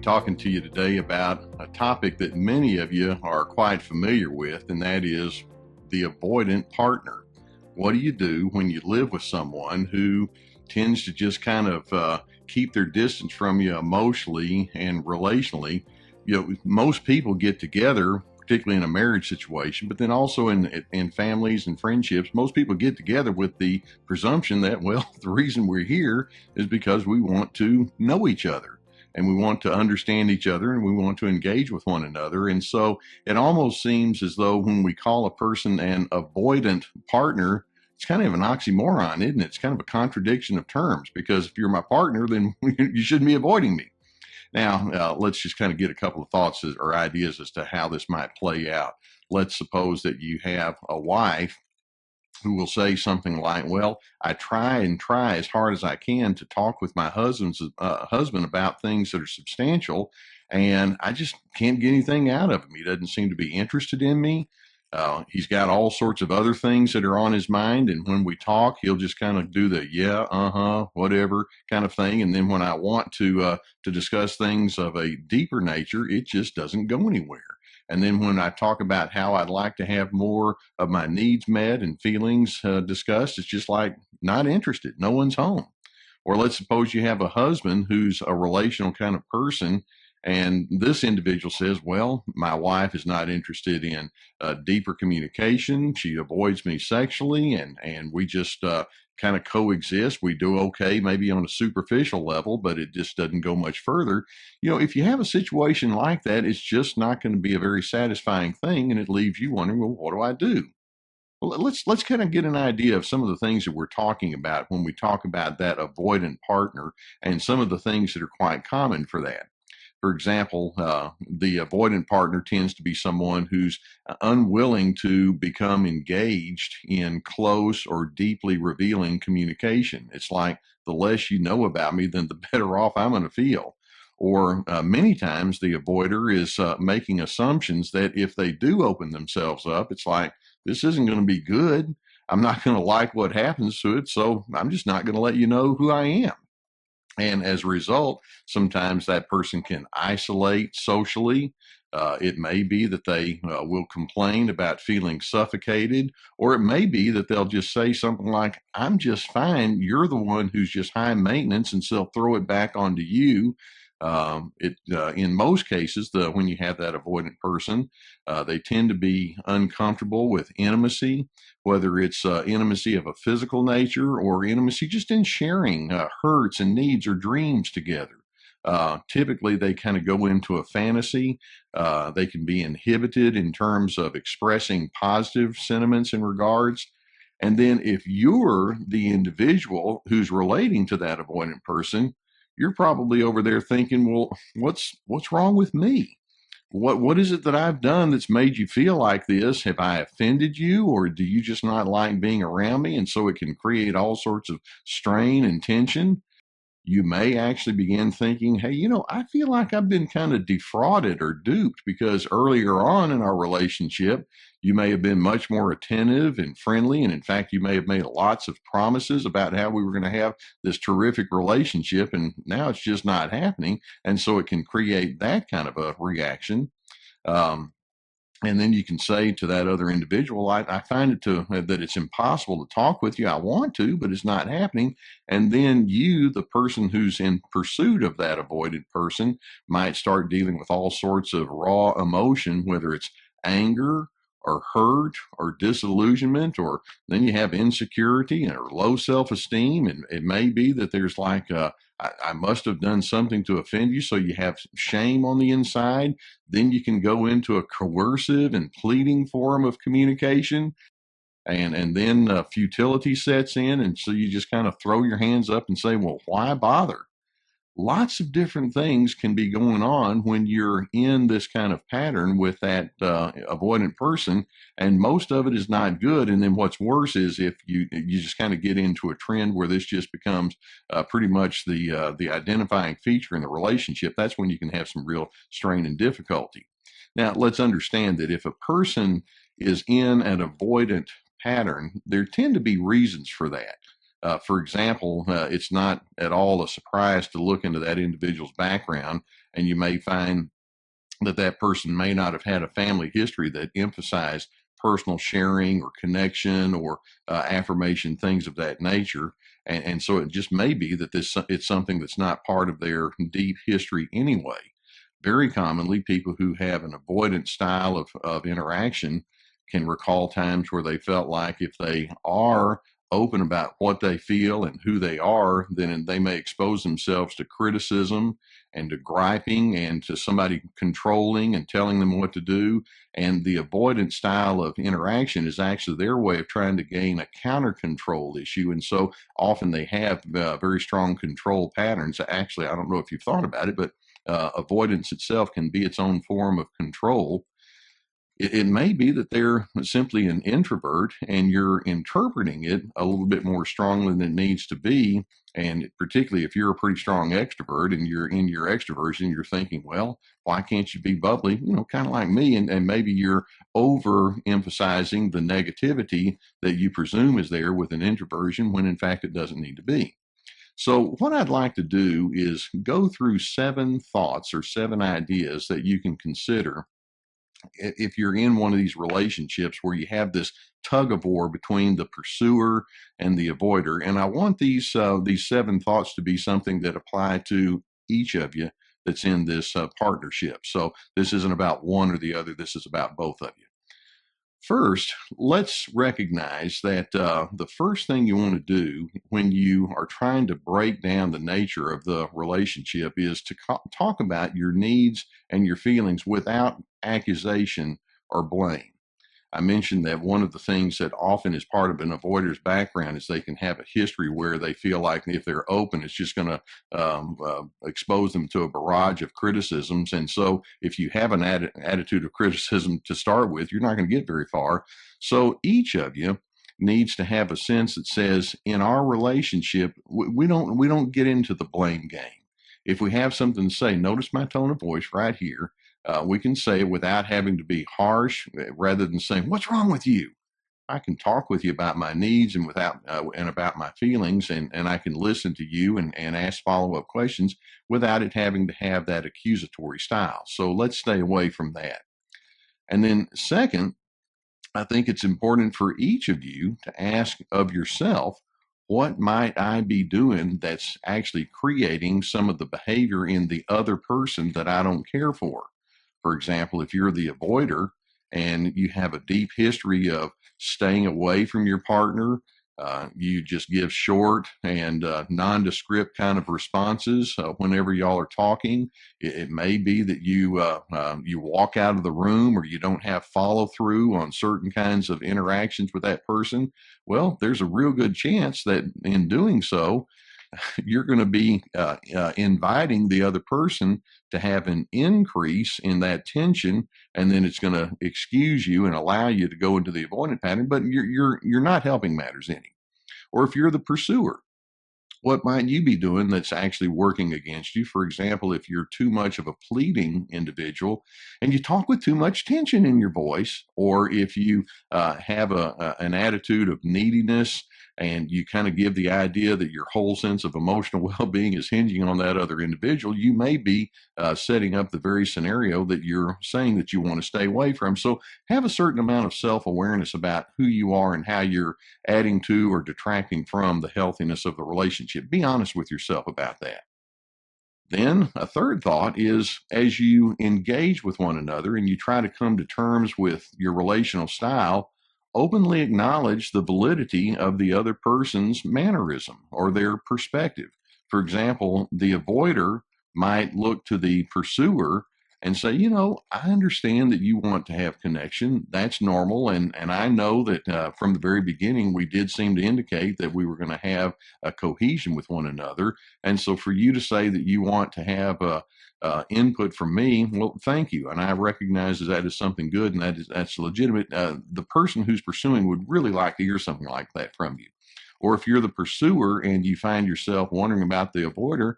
talking to you today about a topic that many of you are quite familiar with, and that is the avoidant partner. What do you do when you live with someone who tends to just kind of keep their distance from you emotionally and relationally? Most people get together, particularly in a marriage situation, but then also in families and friendships, most people get together with the presumption that, well, the reason we're here is because we want to know each other and we want to understand each other and we want to engage with one another. And so it almost seems as though when we call a person an avoidant partner, it's kind of an oxymoron, isn't it? It's kind of a contradiction of terms, because if you're my partner, then you shouldn't be avoiding me. Now, let's just kind of get a couple of thoughts or ideas as to how this might play out. Let's suppose that you have a wife who will say something like, well, I try as hard as I can to talk with my husband about things that are substantial, and I just can't get anything out of him. He doesn't seem to be interested in me. He's got all sorts of other things that are on his mind, and when we talk, he'll just kind of do the whatever kind of thing. And then when I want to discuss things of a deeper nature, it just doesn't go anywhere. And then when I talk about how I'd like to have more of my needs met and feelings discussed, it's just like not interested. No one's home. Or let's suppose you have a husband who's a relational kind of person, and this individual says, well, my wife is not interested in deeper communication. She avoids me sexually, and we just kind of coexist. We do okay, maybe on a superficial level, but it just doesn't go much further. If you have a situation like that, it's just not going to be a very satisfying thing, and it leaves you wondering, well, what do I do? Well, let's kind of get an idea of some of the things that we're talking about when we talk about that avoidant partner, and some of the things that are quite common for that. For example, the avoidant partner tends to be someone who's unwilling to become engaged in close or deeply revealing communication. It's like the less you know about me, then the better off I'm going to feel. Or many times the avoider is making assumptions that if they do open themselves up, it's like, this isn't going to be good. I'm not going to like what happens to it, so I'm just not going to let you know who I am. And as a result, sometimes that person can isolate socially. It may be that they will complain about feeling suffocated, or it may be that they'll just say something like, I'm just fine. You're the one who's just high maintenance, and so they'll throw it back onto you. In most cases, when you have that avoidant person, they tend to be uncomfortable with intimacy, whether it's intimacy of a physical nature or intimacy just in sharing hurts and needs or dreams together. Typically, they kind of go into a fantasy. They can be inhibited in terms of expressing positive sentiments and regards. And then if you're the individual who's relating to that avoidant person, you're probably over there thinking, well, what's wrong with me? What is it that I've done that's made you feel like this? Have I offended you, or do you just not like being around me? And so it can create all sorts of strain and tension. You may actually begin thinking, hey, I feel like I've been kind of defrauded or duped, because earlier on in our relationship, you may have been much more attentive and friendly. And in fact, you may have made lots of promises about how we were going to have this terrific relationship. And now it's just not happening. And so it can create that kind of a reaction. And then you can say to that other individual, I find that it's impossible to talk with you. I want to, but it's not happening. And then you, the person who's in pursuit of that avoided person, might start dealing with all sorts of raw emotion, whether it's anger or hurt or disillusionment, or then you have insecurity or low self-esteem. And it may be that there's like, I must have done something to offend you. So you have shame on the inside. Then you can go into a coercive and pleading form of communication. And then futility sets in. And so you just kind of throw your hands up and say, well, why bother? Lots of different things can be going on when you're in this kind of pattern with that avoidant person, and most of it is not good. And then what's worse is if you just kind of get into a trend where this just becomes pretty much the identifying feature in the relationship. That's when you can have some real strain and difficulty. Now, let's understand that if a person is in an avoidant pattern, there tend to be reasons for that. For example, it's not at all a surprise to look into that individual's background, and you may find that that person may not have had a family history that emphasized personal sharing or connection or affirmation, things of that nature. And so it just may be that it's something that's not part of their deep history anyway. Very commonly, people who have an avoidant style of interaction can recall times where they felt like if they are open about what they feel and who they are, then they may expose themselves to criticism and to griping and to somebody controlling and telling them what to do. And the avoidant style of interaction is actually their way of trying to gain a counter control issue. And so often they have very strong control patterns. Actually, I don't know if you've thought about it, but avoidance itself can be its own form of control. It may be that they're simply an introvert and you're interpreting it a little bit more strongly than it needs to be. And particularly if you're a pretty strong extrovert and you're in your extroversion, you're thinking, well, why can't you be bubbly, kind of like me? And maybe you're overemphasizing the negativity that you presume is there with an introversion when in fact it doesn't need to be. So, what I'd like to do is go through 7 thoughts or 7 ideas that you can consider if you're in one of these relationships where you have this tug of war between the pursuer and the avoider. And I want these 7 thoughts to be something that apply to each of you that's in this partnership. So this isn't about one or the other. This is about both of you. First, let's recognize that the first thing you want to do when you are trying to break down the nature of the relationship is to talk about your needs and your feelings without accusation or blame. I mentioned that one of the things that often is part of an avoider's background is they can have a history where they feel like if they're open, it's just going to expose them to a barrage of criticisms. And so if you have an attitude of criticism to start with, you're not going to get very far. So each of you needs to have a sense that says, in our relationship, we don't get into the blame game. If we have something to say, notice my tone of voice right here. We can say it without having to be harsh, rather than saying, "What's wrong with you?" I can talk with you about my needs and about my feelings, and I can listen to you and ask follow-up questions without it having to have that accusatory style. So let's stay away from that. And then second, I think it's important for each of you to ask of yourself, what might I be doing that's actually creating some of the behavior in the other person that I don't care for? For example, if you're the avoider and you have a deep history of staying away from your partner, you just give short and nondescript kind of responses whenever y'all are talking. It may be that you walk out of the room or you don't have follow through on certain kinds of interactions with that person. Well, there's a real good chance that in doing so, you're going to be inviting the other person to have an increase in that tension, and then it's going to excuse you and allow you to go into the avoidant pattern. But you're not helping matters any. Or if you're the pursuer, what might you be doing that's actually working against you? For example, if you're too much of a pleading individual and you talk with too much tension in your voice, or if you have an attitude of neediness and you kind of give the idea that your whole sense of emotional well-being is hinging on that other individual, you may be setting up the very scenario that you're saying that you want to stay away from. So have a certain amount of self-awareness about who you are and how you're adding to or detracting from the healthiness of the relationship. Be honest with yourself about that. Then a third thought is, as you engage with one another and you try to come to terms with your relational style, openly acknowledge the validity of the other person's mannerism or their perspective. For example, the avoider might look to the pursuer and say, I understand that you want to have connection. That's normal. And I know that from the very beginning, we did seem to indicate that we were going to have a cohesion with one another. And so for you to say that you want to have input from me, well, thank you. And I recognize that is something good and that's legitimate. The person who's pursuing would really like to hear something like that from you. Or if you're the pursuer and you find yourself wondering about the avoider,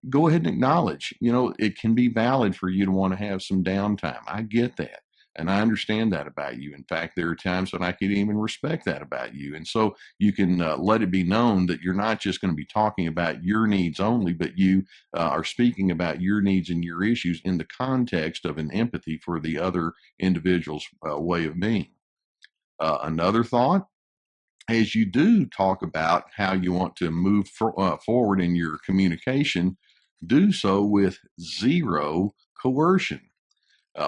go ahead and acknowledge, it can be valid for you to want to have some downtime. I get that. And I understand that about you. In fact, there are times when I can even respect that about you. And so you can let it be known that you're not just going to be talking about your needs only, but you are speaking about your needs and your issues in the context of an empathy for the other individual's way of being. Another thought, as you do talk about how you want to move forward in your communication, do so with zero coercion.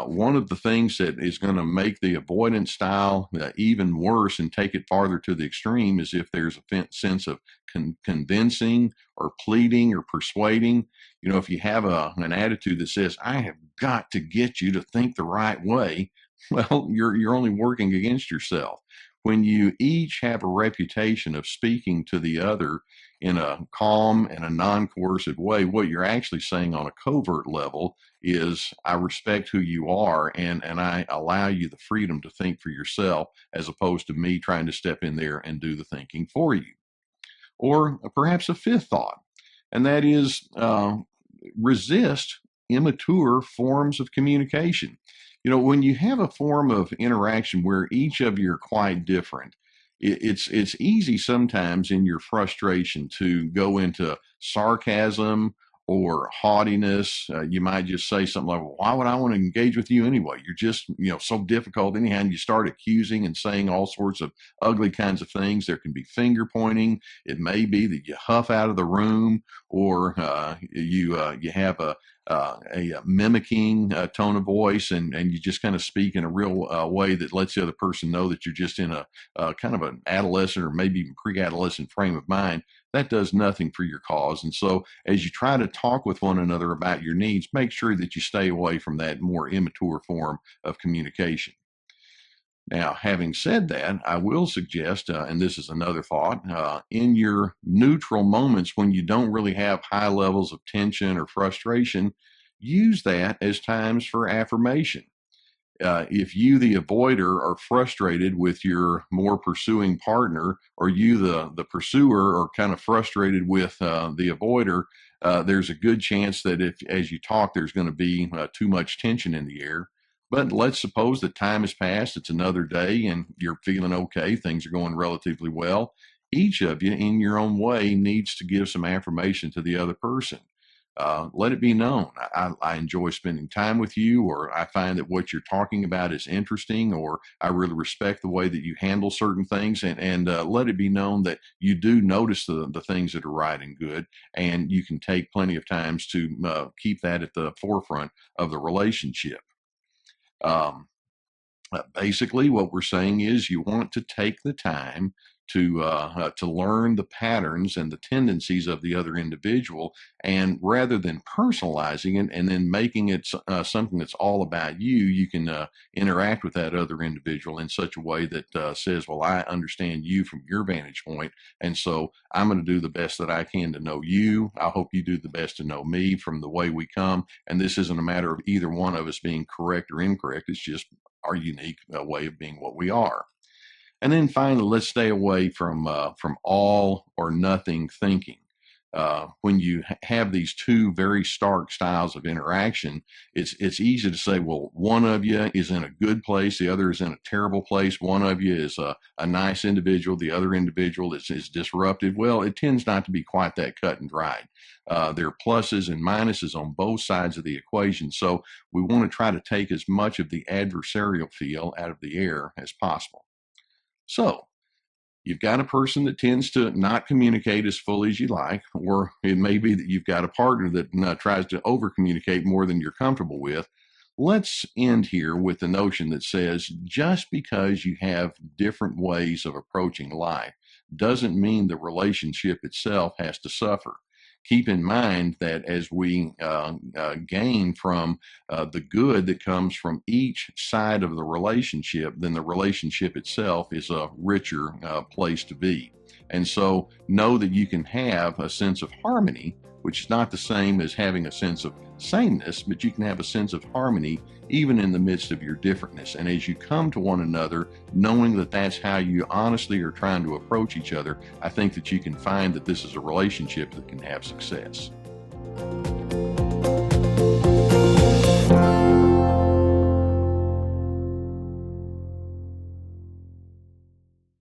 One of the things that is going to make the avoidance style even worse and take it farther to the extreme is if there's a sense of convincing or pleading or persuading. You know, if you have an attitude that says, I have got to get you to think the right way, well, you're only working against yourself. When you each have a reputation of speaking to the other in a calm and a non-coercive way, what you're actually saying on a covert level is, I respect who you are, and I allow you the freedom to think for yourself, as opposed to me trying to step in there and do the thinking for you. Or perhaps a fifth thought, and that is resist immature forms of communication. You know, when you have a form of interaction where each of you are quite different, it's easy sometimes in your frustration to go into sarcasm or haughtiness. You might just say something like, well, why would I want to engage with you anyway? You're just, so difficult anyhow. And you start accusing and saying all sorts of ugly kinds of things. There can be finger pointing. It may be that you huff out of the room, or you have a mimicking tone of voice, and you just kind of speak in a real way that lets the other person know that you're just in a kind of an adolescent or maybe even pre-adolescent frame of mind. That does nothing for your cause. And so as you try to talk with one another about your needs, make sure that you stay away from that more immature form of communication. Now, having said that, I will suggest, and this is another thought, in your neutral moments when you don't really have high levels of tension or frustration, use that as times for affirmation. If you, the avoider, are frustrated with your more pursuing partner, or you, the pursuer, are kind of frustrated with the avoider, there's a good chance that if, as you talk, there's going to be too much tension in the air. But let's suppose that time has passed, it's another day, and you're feeling okay, things are going relatively well. Each of you, in your own way, needs to give some affirmation to the other person. Let it be known, I enjoy spending time with you, or I find that what you're talking about is interesting, or I really respect the way that you handle certain things, and let it be known that you do notice the things that are right and good, and you can take plenty of times to keep that at the forefront of the relationship. Basically, what we're saying is you want to take the time to learn the patterns and the tendencies of the other individual, and rather than personalizing it and then making it something that's all about you, you can interact with that other individual in such a way that says, well, I understand you from your vantage point, and so I'm going to do the best that I can to know you. I hope you do the best to know me from the way we come, and this isn't a matter of either one of us being correct or incorrect. It's just our unique way of being what we are. And then finally, let's stay away from all or nothing thinking. When you have these two very stark styles of interaction, it's easy to say, well, one of you is in a good place, the other is in a terrible place. One of you is a nice individual, the other individual is disruptive. Well, it tends not to be quite that cut and dried. There are pluses and minuses on both sides of the equation. So we want to try to take as much of the adversarial feel out of the air as possible. So you've got a person that tends to not communicate as fully as you like, or it may be that you've got a partner that tries to over communicate more than you're comfortable with. Let's end here with the notion that says, just because you have different ways of approaching life doesn't mean the relationship itself has to suffer. Keep in mind that as we gain from the good that comes from each side of the relationship, then the relationship itself is a richer place to be. And so know that you can have a sense of harmony, which is not the same as having a sense of sameness, but you can have a sense of harmony even in the midst of your differentness. And as you come to one another, knowing that that's how you honestly are trying to approach each other, I think that you can find that this is a relationship that can have success.